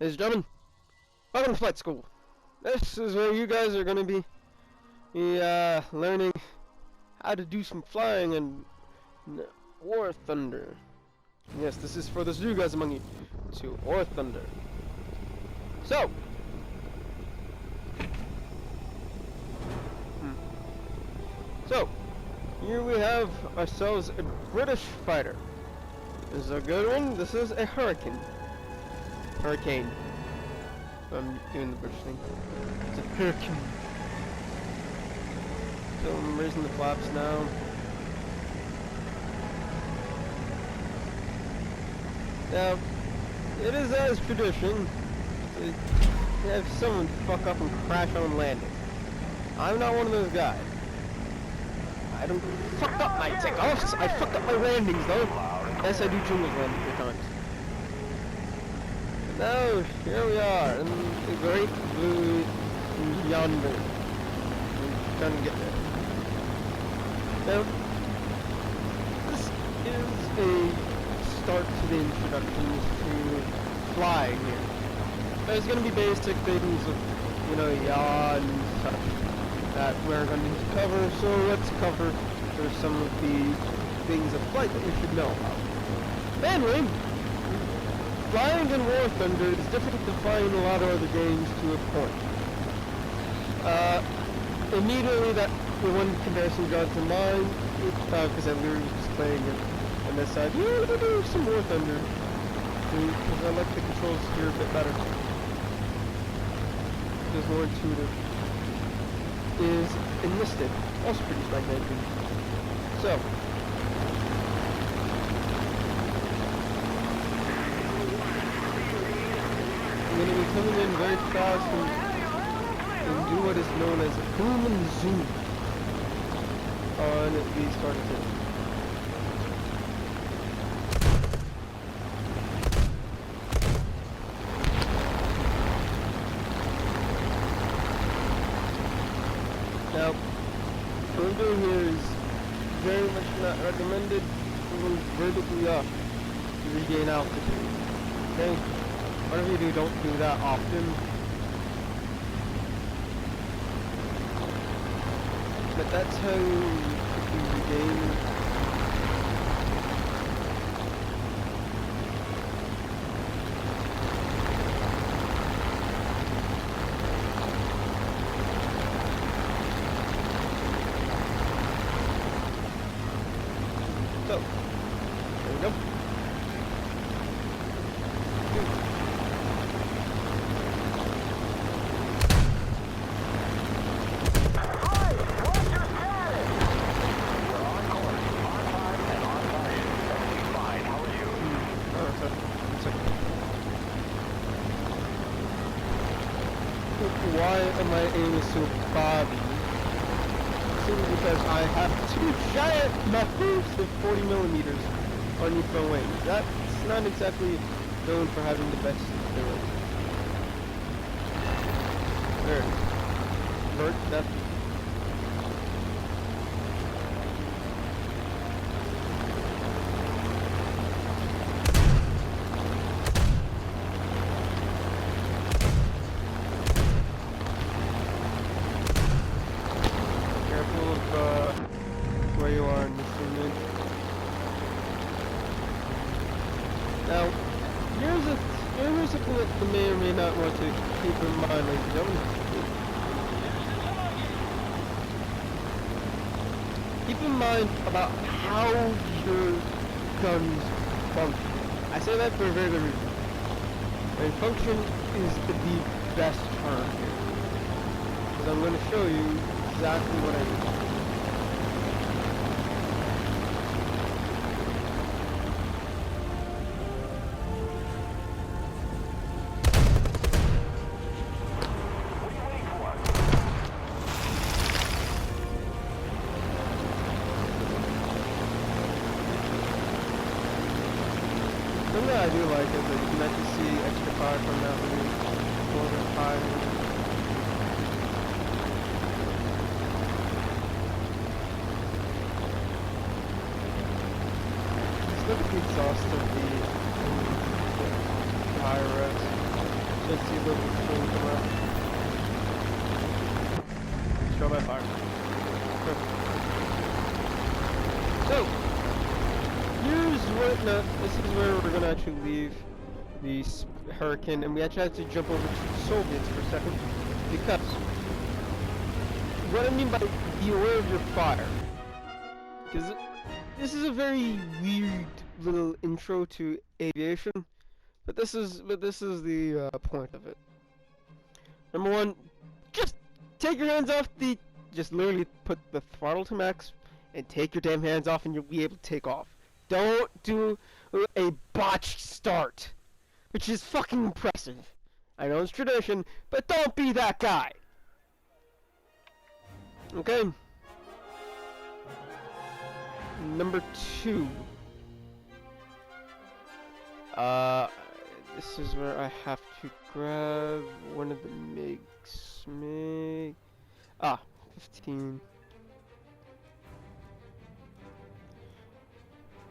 Ladies and gentlemen, welcome to flight school. This is where you guys are going to be learning how to do some flying in War Thunder. Yes, this is for those new guys among you to War Thunder. So, here we have ourselves a British fighter. This is a good one. This is a Hurricane. I'm doing the British thing. It's a Hurricane. So I'm raising the flaps now. Now, it is as tradition to have someone fuck up and crash on landing. I'm not one of those guys. I don't fuck up my takeoffs. I fucked up my landings though. Yes, I do jingles landing 3 times. Now, here we are in the great blue yonder. I'm trying to get there. Now, this is a start to the introductions to flying here. There's going to be basic things of, yaw and such that we're going to need to cover, so let's cover for some of the things of flight that we should know about. Mainly, flying in War Thunder is difficult to find in a lot of other games to a point. Immediately that one comparison got to mind, because I literally was just playing it, and I said, yeah, let me do some War Thunder, because I like the controls here a bit better. It's more intuitive. Is enlisted, also produced by Nike. So, I'm going to be coming in very fast and do what is known as boom and zoom on these targets. Now, what I'm doing here is very much not recommended. I'm going vertically up to regain altitude. Okay? Whatever you do, don't do that often. But that's how you regain. So, there we go. Why am I aiming so foggy? Simply because I have 2 giant mufflers of 40mm on your front wing. That's not exactly known for having the best steering. There. Vert, that. Where you are in this image. Now, here's something that you may or may not want to keep in mind, ladies and gentlemen. Keep in mind about how your guns function. I say that for a very good reason. And function is the best term here. Because I'm going to show you exactly what I mean. Something that I do like is that you can actually see extra power from that when you go a bit higher. Just look at the exhaust of the higher rest. Let's see the thing come out. Destroy by fire. Perfect. So, here's where, no, this is where we're gonna actually leave the Hurricane, and we actually have to jump over to the Soviets for a second, because what I mean by be aware of your fire, because this is a very weird little intro to aviation, but this is the point of it. Number one, just take your hands off the, just literally put the throttle to max, and take your damn hands off, and you'll be able to take off. Don't do a botched start, which is fucking impressive. I know it's tradition, but don't be that guy. Okay. Number 2. This is where I have to grab one of the MiGs. 15.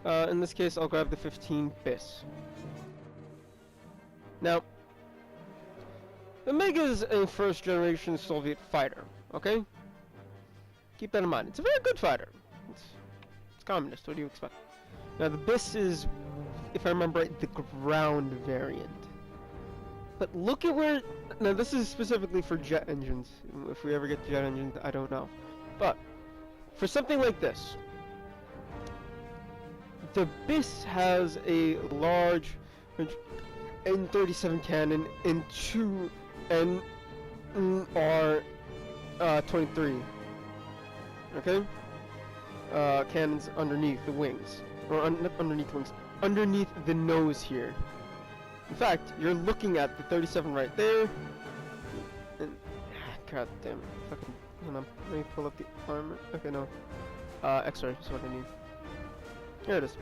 In this case, I'll grab the 15 BIS. Now, the MiG is a first-generation Soviet fighter, okay? Keep that in mind. It's a very good fighter. It's communist, what do you expect? Now, the BIS is, if I remember right, the ground variant. But look at where... Now, this is specifically for jet engines. If we ever get jet engines, I don't know. But, for something like this, the BIS has a large N37 cannon and 2 NR-23, okay? Cannons underneath the wings, or not underneath the wings, underneath the nose here. In fact, you're looking at the 37 right there, and god damn it, fucking, hold on, let me pull up the armor. Okay, no, X-ray is what I need. Here it is.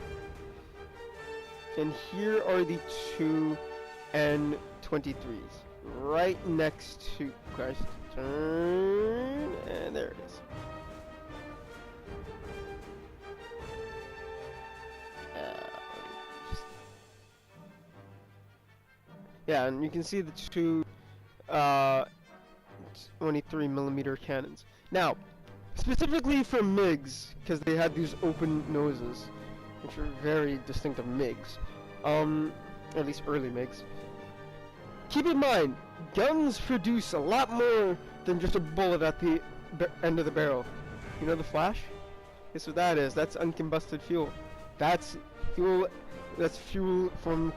And here are the 2 N23s. Right next to... Christ. Turn... And there it is. Yeah, and you can see the 2 23mm cannons. Now, specifically for MiGs, because they had these open noses, which are very distinctive MiGs, at least early MiGs. Keep in mind, guns produce a lot more than just a bullet at the end of the barrel. You know the flash? Guess what that is? That's uncombusted fuel. That's fuel. That's fuel from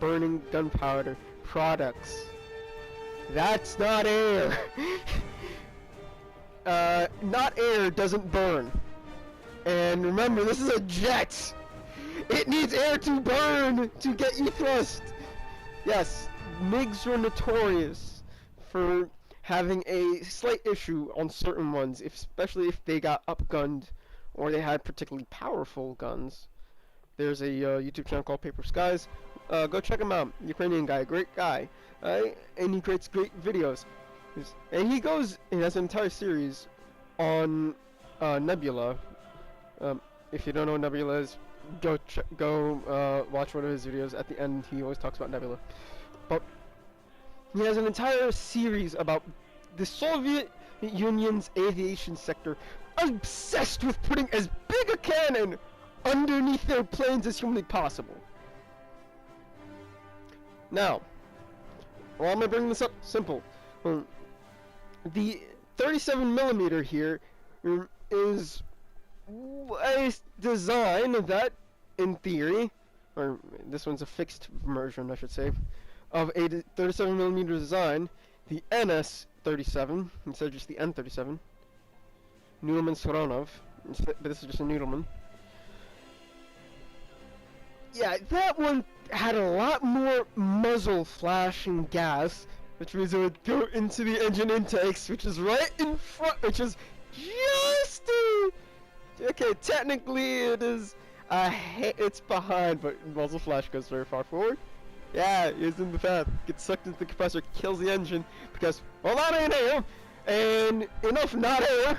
burning gunpowder products. That's not air. Not air doesn't burn. And remember, this is a jet! It needs air to burn to get you thrust! Yes, MiGs were notorious for having a slight issue on certain ones, especially if they got upgunned or they had particularly powerful guns. There's a YouTube channel called Paper Skies. Go check him out. Ukrainian guy, great guy. And he creates great videos. And he has an entire series on Nebula. If you don't know what Nebula is, go watch one of his videos. At the end, he always talks about Nebula. But he has an entire series about the Soviet Union's aviation sector, obsessed with putting as big a cannon underneath their planes as humanly possible. Now, why am I bringing this up? Simple. The 37mm here is a design that, in theory, or this one's a fixed version, I should say, of a 37mm design, the NS-37, instead of just the N-37, Needleman-Saronov, but this is just a Needleman. Yeah, that one had a lot more muzzle flashing gas, which means it would go into the engine intakes, which is right in front, which is just okay, technically it is it's behind, but muzzle flash goes very far forward. Yeah, it's in the path, gets sucked into the compressor, kills the engine, because, well, that ain't air, and enough not air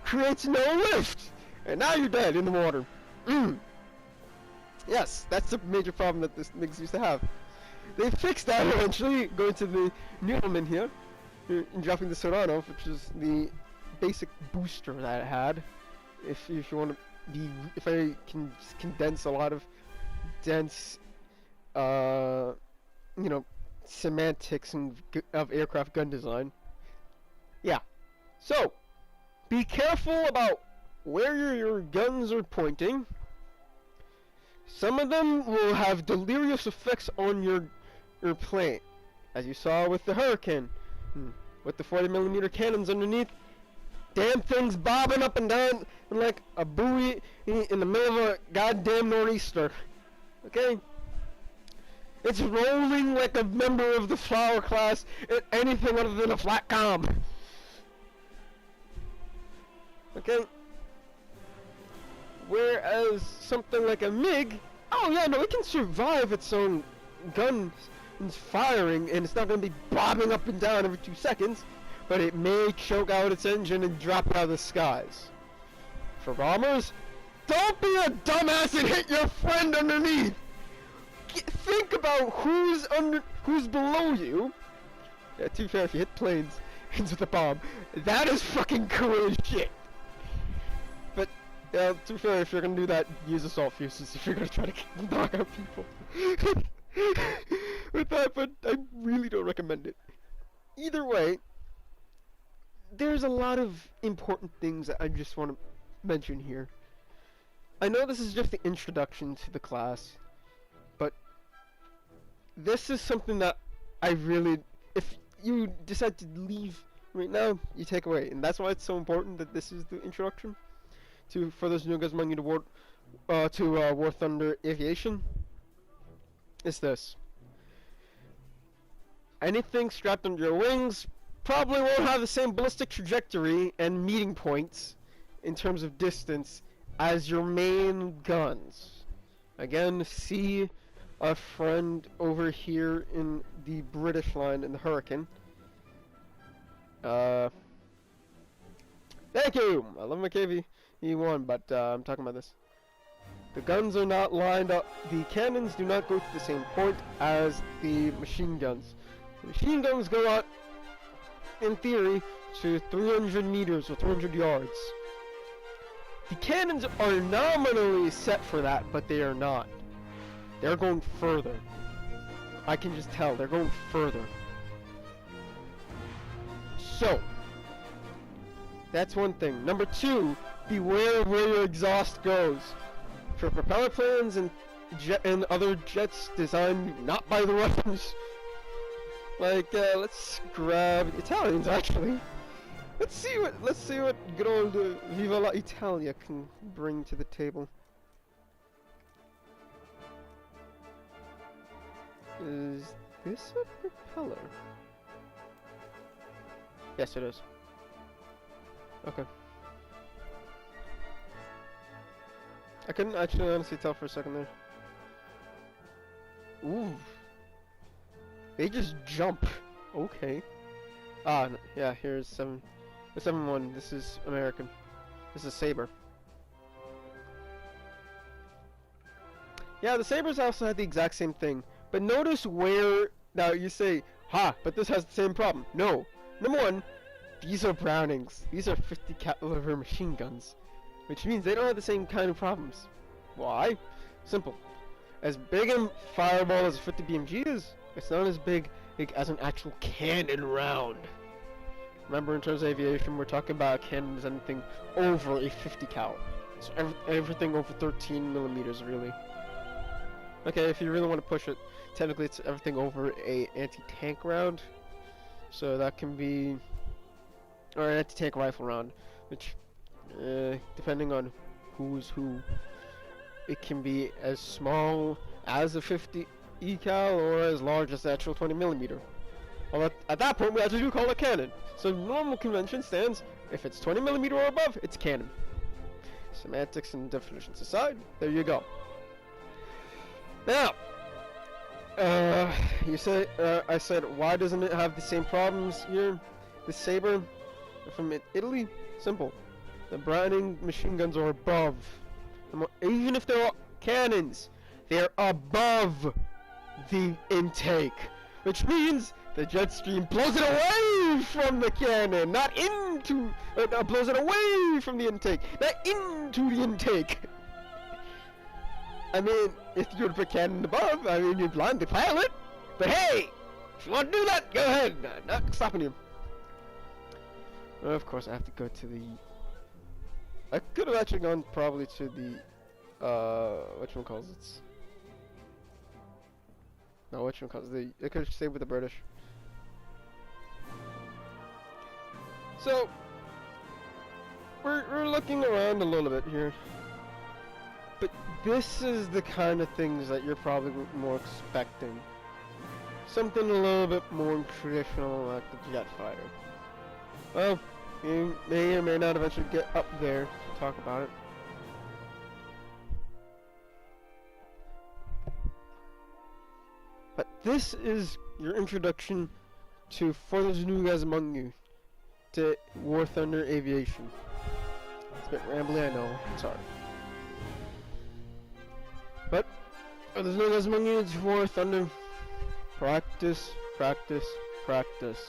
creates no lift, and now you're dead in the water. Yes, that's the major problem that this MiGs used to have. they fixed that eventually, going to the Newman here, and dropping the Serrano, which is the basic booster that it had. If you want to be, if I can just condense a lot of dense, you know, semantics of aircraft gun design. Yeah. So, be careful about where your guns are pointing. Some of them will have delirious effects on your plane, as you saw with the Hurricane, with the 40mm cannons underneath. Damn thing's bobbing up and down like a buoy in the middle of a goddamn nor'easter. Okay? It's rolling like a member of the flower class in anything other than a flat comm. Okay? Whereas something like a MiG, oh yeah, no, it can survive its own guns firing, and it's not going to be bobbing up and down every 2 seconds, but it may choke out its engine and drop out of the skies. For bombers, don't be a dumbass and hit your friend underneath! Think about who's below you. Yeah, to be fair, if you hit planes with a bomb, that is fucking cool as shit. But to be fair, if you're gonna do that, use assault fuses if you're gonna try to knock out people. With that, but I really don't recommend it. Either way, there's a lot of important things that I just want to mention here. I know this is just the introduction to the class, but this is something that I really, if you decide to leave right now, you take away, and that's why it's so important that this is the introduction to, for those new guys among you to War Thunder Aviation. Is this: anything strapped under your wings probably won't have the same ballistic trajectory and meeting points in terms of distance as your main guns. Again, see a friend over here in the British line in the Hurricane. Thank you! I love my KV-E1, but I'm talking about this. The guns are not lined up. The cannons do not go to the same point as the machine guns. The machine guns go out, in theory, to 300 meters or 300 yards. The cannons are nominally set for that, but they are not. They're going further. I can just tell, they're going further. So, that's one thing. Number two, beware where your exhaust goes. For propeller planes and other jets designed not by the Russians, like let's grab Italians actually. Let's see what good old Viva la Italia can bring to the table. Is this a propeller? Yes, it is. Okay. I couldn't actually honestly tell for a second there. Ooh. They just jump. Okay. Ah, yeah, here's the 7-1. This is American. This is Sabre. Yeah, the Sabres also had the exact same thing. But notice where, now you say, ha, but this has the same problem. No. Number one, these are Brownings. These are 50 caliber machine guns. Which means they don't have the same kind of problems. Why? Simple. As big a fireball as a 50 BMG is, it's not as big as an actual cannon round. Remember, in terms of aviation, we're talking about cannons anything over a 50 cal. So everything over 13 millimeters, really. Okay, if you really want to push it, technically it's everything over a anti-tank round. So that can be, or an anti-tank rifle round, which, depending on who's who, it can be as small as a 50 cal or as large as the actual 20 millimeter. Well, at that point, we actually do call it cannon. So normal convention stands, if it's 20 millimeter or above, it's cannon. Semantics and definitions aside, there you go. Now, you say, I said, why doesn't it have the same problems here? The Sabre from Italy? Simple. The Browning machine guns are above. Even if they're cannons, they're above the intake, which means the jet stream blows it away from the cannon, not into, blows it away from the intake, not into the intake. I mean, if you were to put cannon above, I mean, you'd blind the pilot. But hey, if you want to do that, go ahead. Not stopping you. Well, of course, I have to go to the. I could have actually gone probably to the, whatchamacallit. No, whatchamacallit. I could have stayed with the British. So, we're looking around a little bit here. But this is the kind of things that you're probably more expecting. Something a little bit more traditional like the jet fighter. Well, you may or may not eventually get up there to talk about it. But this is your introduction to, for those new guys among you, to War Thunder Aviation. It's a bit rambly, I know, I'm sorry. But, for those new guys among you, it's War Thunder. Practice, practice, practice.